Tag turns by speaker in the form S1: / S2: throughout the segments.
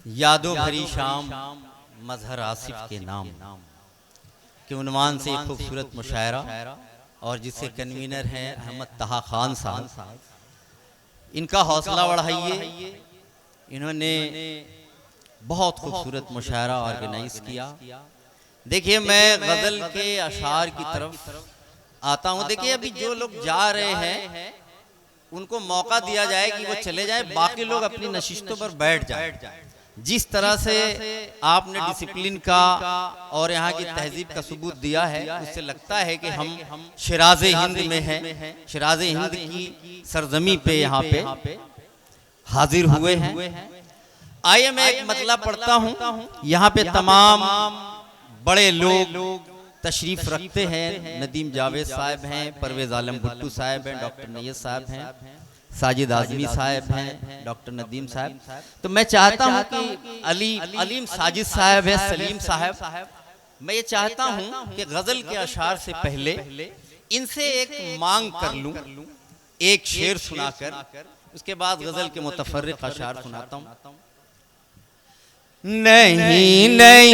S1: यादों भरी शाम मजहर आसिफ के नाम के उन्वान से एक खूबसूरत मुशायरा और जिसके कन्वीनर हैं अहमद तहा खान साहब। इनका हौसला बढ़ाइए। इन्होंने बहुत खूबसूरत मुशायरा ऑर्गेनाइज किया। देखिए, मैं गज़ल के अशार की तरफ आता हूँ। देखिए, अभी जो लोग जा रहे हैं उनको मौका दिया जाए कि वो चले जाए, बाकी लोग अपनी नशिस्तों पर बैठ जाए। जिस तरह से आपने डिसिप्लिन का और यहाँ की तहजीब का सबूत दिया है, उससे लगता है कि हम शिराज़े हिंद में हैं, शिराज़े हिंद की सरजमी पे यहाँ पे हाजिर हुए हैं। आइए मैं एक मतलब पढ़ता हूँ। यहाँ पे तमाम बड़े लोग तशरीफ रखते हैं। नदीम जावेद साहब हैं, परवेज आलम भुट्टू साहब हैं, डॉक्टर नैयद साहब हैं, साजिद आजमी साहब हैं, डॉक्टर नदीम साहब। तो मैं चाहता हूं कि अलीम साजिद साहब है, सलीम साहब, मैं ये चाहता हूं कि गजल के अशार से पहले इनसे एक मांग कर लूं, एक शेर सुनाकर, उसके बाद गजल के मुतफर्रिक अशार सुनाता हूं। नहीं नहीं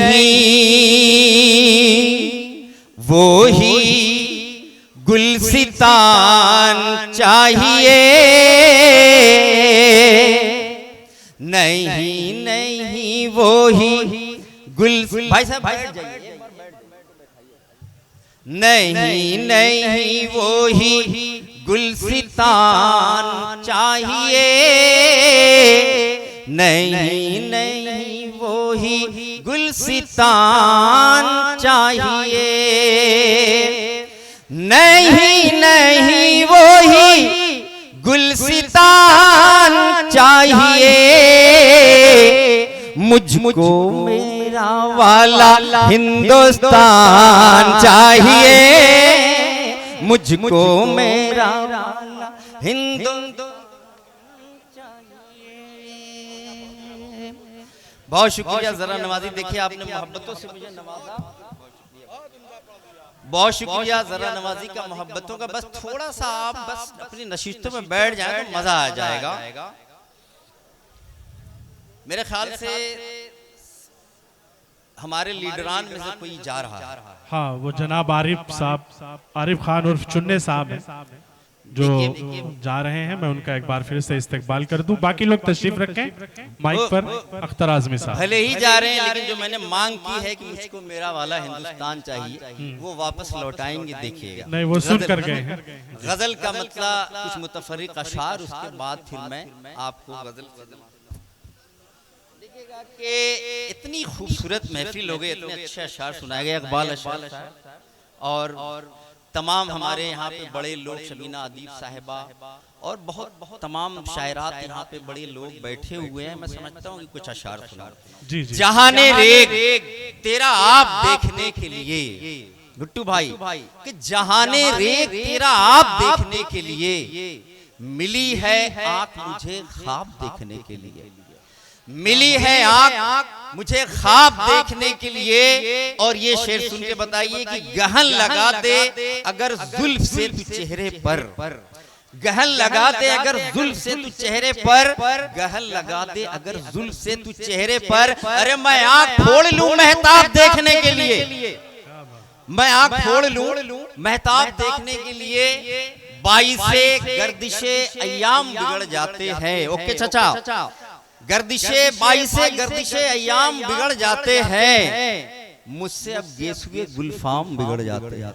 S1: वो ही गुलसितान चाहिए, नहीं नहीं वो ही भाई साहब बैठ जाइए। नहीं नहीं वो ही गुलसितान चाहिए, नहीं नहीं वो ही गुलसितान चाहिए, नहीं नहीं वो ही गुलसितान चाहिए, मुझको मेरा वाला हिंदुस्तान चाहिए, मुझको मेरा वाला हिंदुस्तान चाहिए। बहुत शुक्रिया जरा नवाजी। देखिए, आपने मोहब्बतों से मुझे नवाजा, बहुत शुक्रिया जरा नवाजी का, मोहब्बतों का। बस थोड़ा सा आप बस अपनी नशिस्तों में बैठ जाए तो मजा आ जाएगा। मेरे ख्याल से हमारे लीडरान में से कोई जा रहा है।
S2: हाँ, वो जनाब आरिफ साहब, आरिफ खान उर्फ चुन्ने साहब हैं जो जा रहे हैं। मैं उनका एक बार फिर से इस्तकबाल कर दूं। बाकी लोग तशरीफ रखें माइक पर। अख्तर आजमी साहब
S1: भले ही जा रहे हैं, लेकिन जो मैंने मांग की है कि मुझको मेरा वाला हिंदुस्तान चाहिए, वो वापस लौटाएंगे। देखिएगा,
S2: नहीं, वो सुन कर गए हैं।
S1: गजल का मतलब कुछ मुतफर्रिक अशार, उसके बाद फिर मैं आपको गजल देखिएगा कि इतनी खूबसूरत महफिल हो गई, इतने अच्छे अशार सुनाए गए। इकबाल अशार और तमाम हमारे यहाँ पे बड़े लोग, शबीना अदीब साहिबा और बहुत तमाम शायरात यहाँ पे बड़े लोग बैठे हुए हैं। मैं समझता हूँ कि कुछ अशार सुना। जहाने रेग तेरा आप देखने के लिए, भुट्टू भाई, कि जहाने रेग तेरा आप देखने के लिए, मिली है आँख मुझे ख्वाब देखने के लिए, मिली है आँख मुझे ख्वाब देखने के लिए। और ये शेर सुन के बताइए कि गहन लगा दे अगर जुल्फ से तू चेहरे पर, गहन लगा दे अगर जुल्फ से तू चेहरे पर, गहन लगा दे अगर जुल्फ से तू चेहरे पर। अरे मैं आँख फोड़ लूं महताब देखने के लिए, मैं आँख फोड़ लूं महताब देखने के लिए। बाइसे गर्दिशे अय्याम बिगड़ जाते हैं। ओके चाचा, गर्दिशे बाइसे गर्दिशे अय्याम बिगड़ जाते हैं, मुझसे अब गेसुए गुलफाम बिगड़ जाते हैं।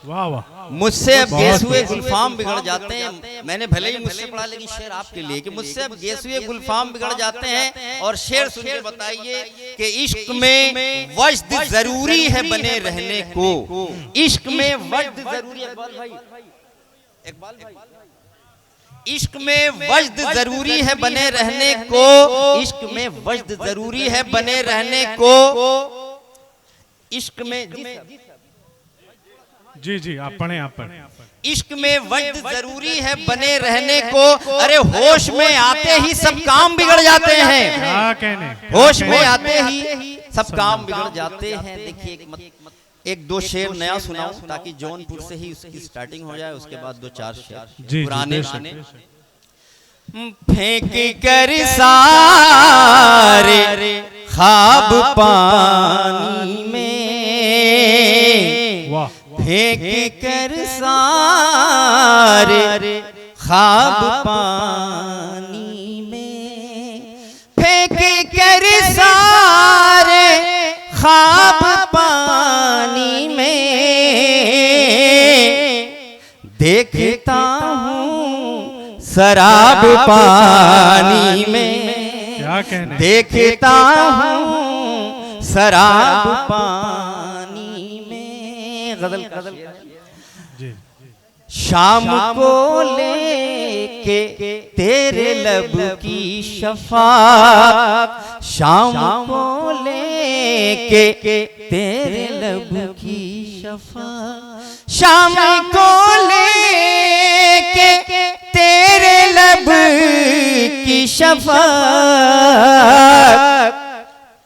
S2: वाह वाह,
S1: मुझसे अब गेसुए गुलफाम बिगड़ जाते हैं। मैंने भले ही मुझसे पढ़ा, लेकिन शेर आपके लिए कि मुझसे अब गेसुए गुलफाम बिगड़ जाते हैं। और शेर सुन के बताइए कि इश्क में वज्द जरूरी है बने रहने को, इश्क में वज्द जरूरी है। इकबाल भाई, इश्क में वज्द जरूरी है बने रहने को, इश्क में वज्द जरूरी है बने रहने को, इश्क में
S2: जी आप पढ़ें, आप पढ़ें।
S1: इश्क में वज्द जरूरी है बने रहने को। अरे होश में आते ही सब काम बिगड़ जाते हैं,
S2: क्या कहने,
S1: होश में आते ही सब काम बिगड़ जाते हैं। देखिए, एक दो शेर नया सुनाऊं ताकि जौनपुर से ही उसकी स्टार्टिंग हो जाए, उसके बाद दो चार शेर पुराने। फेंक कर सारे ख्वाब पानी में,
S2: वाह
S1: फेंक कर सारे ख्वाब पानी में, फेंक कर सारे ख्वाब पानी में, देखता हूँ शराब पानी में,
S2: क्या कहने,
S1: देखता हूँ शराब पानी में। गजल
S2: जी
S1: शाम को लेके तेरे लब की शफात, शाम को लेके तेरे लब की शफात, शाम को लेके तेरे लब की शफात,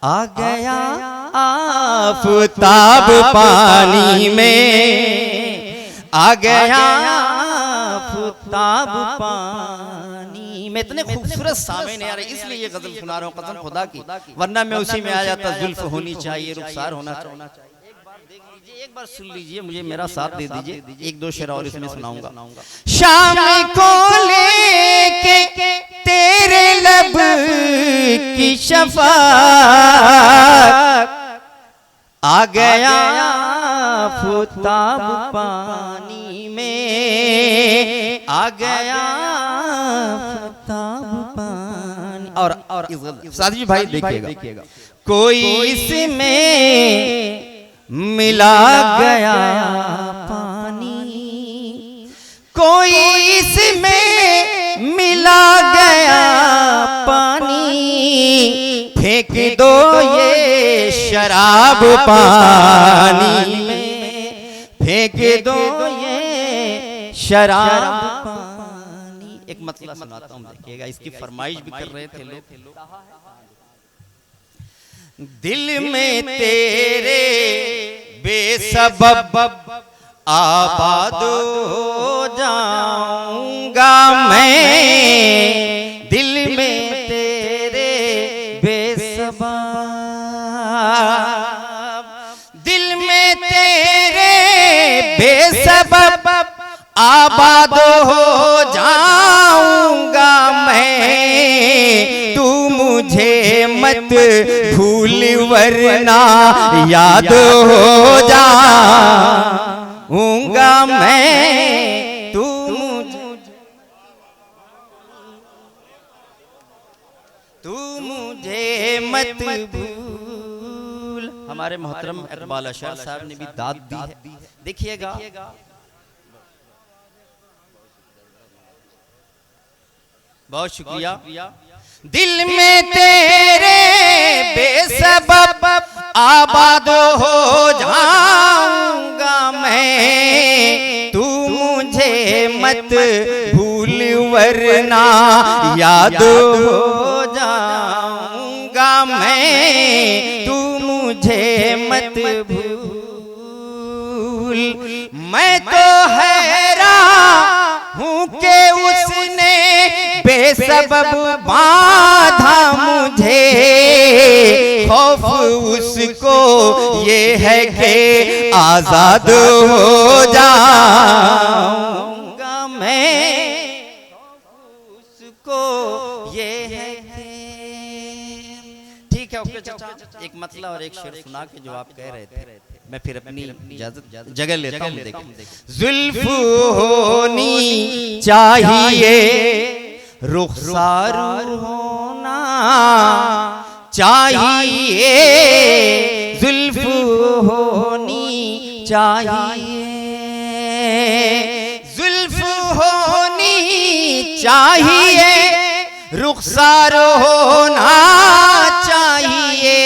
S1: आ गया आफताब पानी में, आ गया आफताब पानी में। इतने खूबसूरत सामने आ रहे, इसलिए ये गजल सुना रहा हूँ कसम खुदा की, वरना मैं उसी में आ जाता। जुल्फ होनी चाहिए, रुखसार होना चाहिए। एक बार सुन लीजिए, मुझे मेरा साथ दे दीजिए, एक दो शेर और इसमें सुनाऊंगा। शाम को लेके तेरे लब की शफात, आ गया आफताब पानी में, आ गया आफताब पानी। और साथी भाई देखिएगा, कोई इसमें मिला गया पानी, कोई इसमें मिला गया पानी, फेंक दो ये शराब पानी में, फेंक दो ये शराब पानी। एक मतलब सुनाता हूँ, देखिएगा, इसकी फरमाइश भी कर रहे थे लोग। दिल में तेरे बेसबब आबाद हो जाऊंगा मैं, दिल में तेरे बेसबब, दिल में तेरे बेसबब आबाद हो जाऊंगा मैं, तू मुझे मत भूल वरना याद हो जाऊंगा मैं, तू मुझे मत भूल। हमारे मोहतरम इकबाल अशर साहब ने भी दाद दी है, देखिएगा। बहुत शुक्रिया। दिल में तेरे बेसबब आबाद हो जाऊंगा मैं, तू मुझे मत भूल वरना याद हो जाऊंगा मैं, तू मुझे मत भूल। मैं तो हैरान हूँ कि उसने बेसबब बांधा मुझे, खौफ उसको ये है कि आजाद हो जाऊंगा मैं, उसको ये है कि। ठीक है, ओके चाचा, एक मतलब और एक शेर सुना के जो आप कह रहे थे, मैं फिर अपनी इजाजत जगह लेता हूँ। देखिए, जुल्फ होनी चाहिए, रुखसार होना चाहिए, जुल्फ होनी चाहिए, जुल्फ होनी चाहिए, रुखसार होना चाहिए,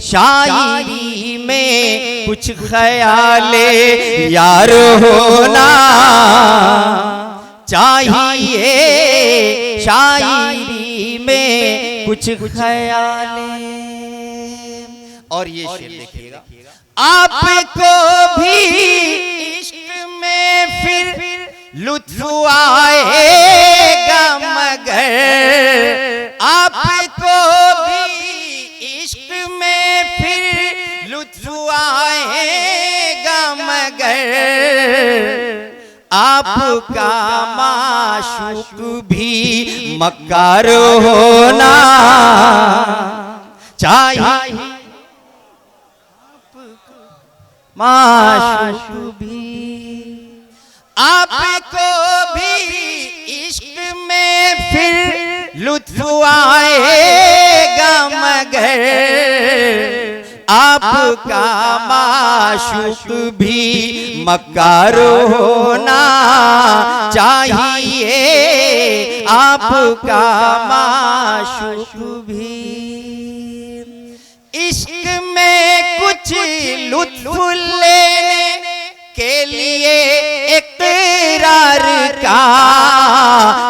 S1: शायरी में कुछ ख्याले यार होना चाहिए, शायरी में कुछ ख्याले। और ये शेर देखिएगा, आपको भी इश्क में फिर लुत्फ आएगा, मगर आपका माशूक भी मक्कार होना चाहिए। माशूक भी आपको भी इश्क में फिर लुत्फ आएगा मगर आपका माशूक भी मक्कार होना चाहिए। आपका माशूक भी इश्क में कुछ लुत्फ लेने के लिए इकरार का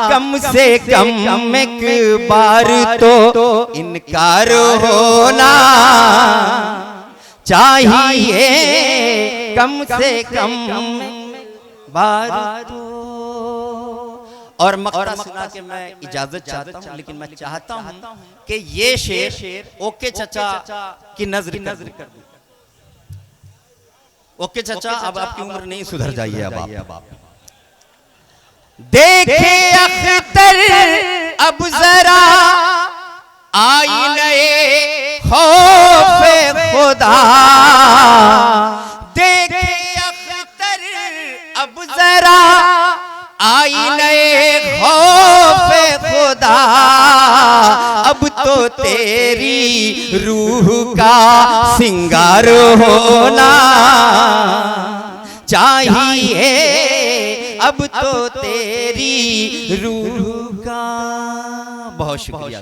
S1: कम से कम एक बार तो इनकार होना चाहिए। कम से कम बार तो। और मकता सुना के मैं इजाजत चाहता हूँ, लेकिन मैं चाहता हूँ कि ये शेर ओके चचा की नजर कर दूं। ओके चचा, अब आपकी उम्र नहीं, सुधर जाइए अब आप। देखे अख्तर अब जरा आईने खौफे खुदा। देखे अख्तर अब जरा आईने खौफे खुदा। अब तो तेरी रूह का सिंगार होना चाहिए। अब तो तेरी रूह का। बहुत शुक्रिया।